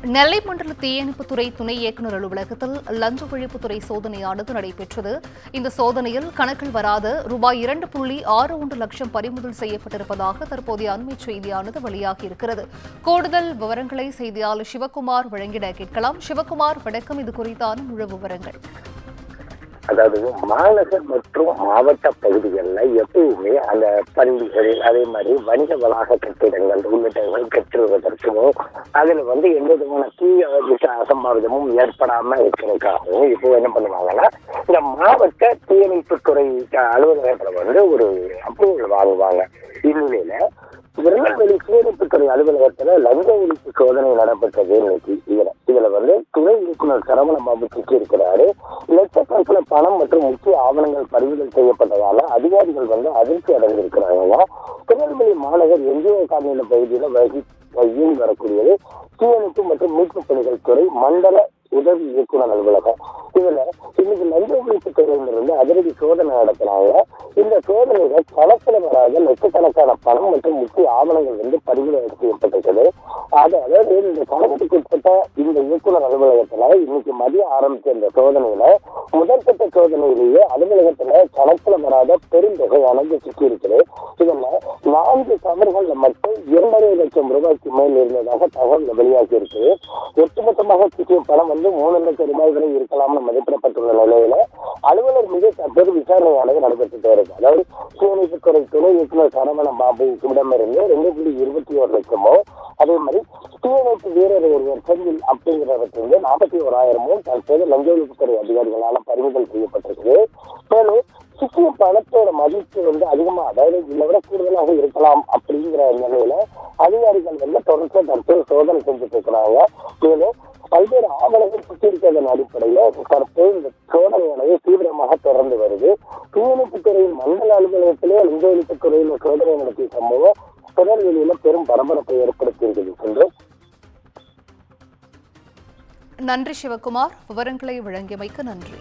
நெல்லை மண்டல தீயணைப்புத்துறை துணை இயக்குநர் அலுவலகத்தில் லஞ்ச ஒழிப்புத்துறை சோதனையானது நடைபெற்றது. இந்த சோதனையில் கணக்கில் வராத ரூபாய் 2.61 லட்சம் பறிமுதல் செய்யப்பட்டிருப்பதாக தற்போதைய அண்மை செய்தியானது வெளியாகியிருக்கிறது. கூடுதல் விவரங்களை செய்தியாளர் சிவக்குமார் வழங்கிட கேட்கலாம். சிவக்குமார், வணக்கம். இது குறித்தான முழு விவரங்கள். அதாவது மாநகர் மற்றும் மாவட்ட பகுதிகளில் எப்பவுமே அந்த பள்ளிகள், அதே மாதிரி வணிக வளாக கட்டிடங்கள் உள்ளிட்டவர்கள் கட்டுவதற்கும் அதில் எந்த விதமான அசம்பாவிதமும் ஏற்படாம இருக்கிறதுக்காகவும் இப்போ என்ன பண்ணுவாங்கன்னா, இந்த மாவட்ட தீயணைப்புத்துறை அலுவலகத்துல ஒரு அப்ரூவல் வாங்குவாங்க. இந்நிலையில திருநெல்வேலி தீயணைப்புத்துறை அலுவலகத்துல லஞ்ச ஒழிப்பு சோதனை நடைபெற்றது. இன்னைக்கு இதுல துணை இயக்குநர் சரவணபாபு சிக்கி இருக்கிறாரு. லட்சக்கணக்கில் பணம் மற்றும் முக்கிய ஆவணங்கள் பறிமுதல் செய்யப்பட்டதால அதிகாரிகள் அதிர்ச்சி அடைந்திருக்கிறாங்க. திருநெல்வேலி மாநகர் என்ஜிஓ காலனி பகுதியில இயங்கி வரக்கூடியது தீயணைப்பு மற்றும் மீட்பு பணிகள் துறை மண்டல உதவி இயக்குநர் அலுவலகம். இதுல இன்னைக்கு லஞ்ச ஒழிப்பு துறையிலிருந்து அதிரடி சோதனை நடத்தினாங்க. இந்த சோதனையில கணக்கில் வராத லட்சக்கணக்கான பணம் மற்றும் முக்கிய ஆவணங்கள் பறிமுதல் செய்யப்பட்டிருக்கிறது. அதாவது இந்த கணக்குக்கு உட்பட்ட இந்த இயக்குநர் அலுவலகத்துல இன்னைக்கு மதியம் ஆரம்பிச்ச இந்த சோதனையில முதற்கட்ட சோதனையிலேயே அலுவலகத்துல கணக்கில் வராத பெருந்தொகையானது சிக்கி இருக்குது. இதுல 4 சவர்கள்ல மட்டும் 2.5 லட்சம் ரூபாய்க்கு மேல் இருந்ததாக தகவல் வெளியாகி இருக்குது. ஒட்டுமொத்தமாக சிக்கிய பணம் 3 லட்சம் ரூபாய் வரை இருக்கலாம்னு மதிப்பிடப்பட்டுள்ள நிலையில அலுவலர் மீது தற்போது விசாரணையானது நடைபெற்றுட்டு வருது. அதாவது தீயணைப்புத்துறை துணை இயக்குநர் சரவணபாபுவிடமிருந்து 2.21 லட்சமோ, அதே மாதிரி தீயணைப்பு வீரர் ஒருவர் செந்தில் அப்படிங்கிறவற்றிலிருந்து 41,000 தற்போது லஞ்ச ஒழிப்புத்துறை அதிகாரிகளால் பறிமுதல் செய்யப்பட்டிருக்கு. மேலும் சிக்கிய பணத்தோட மதிப்பு அதிகமா, அதாவது இதை விட கூடுதலாக இருக்கலாம் அப்படிங்கிற நிலையில அதிகாரிகள் தொடர்ந்து தற்போது சோதனை செஞ்சுட்டு இருக்கிறாங்க. மேலும் பல்வேறு ஆவணங்கள் சுற்றிருக்கிறதன் அடிப்படையில தற்போது இந்த சோதனையானது தீவிரமாக தொடர்ந்து வருது. தீயணைப்புத்துறையின் மண்டல அலுவலகத்திலே லஞ்ச ஒழிப்புத்துறையில சோதனை நடத்திய சம்பவம் திருநெல்வேலியில பெரும் பரபரப்பை ஏற்படுத்தியிருக்கிறது. நன்றி சிவக்குமார், விவரங்களை வழங்கியமைக்கு நன்றி.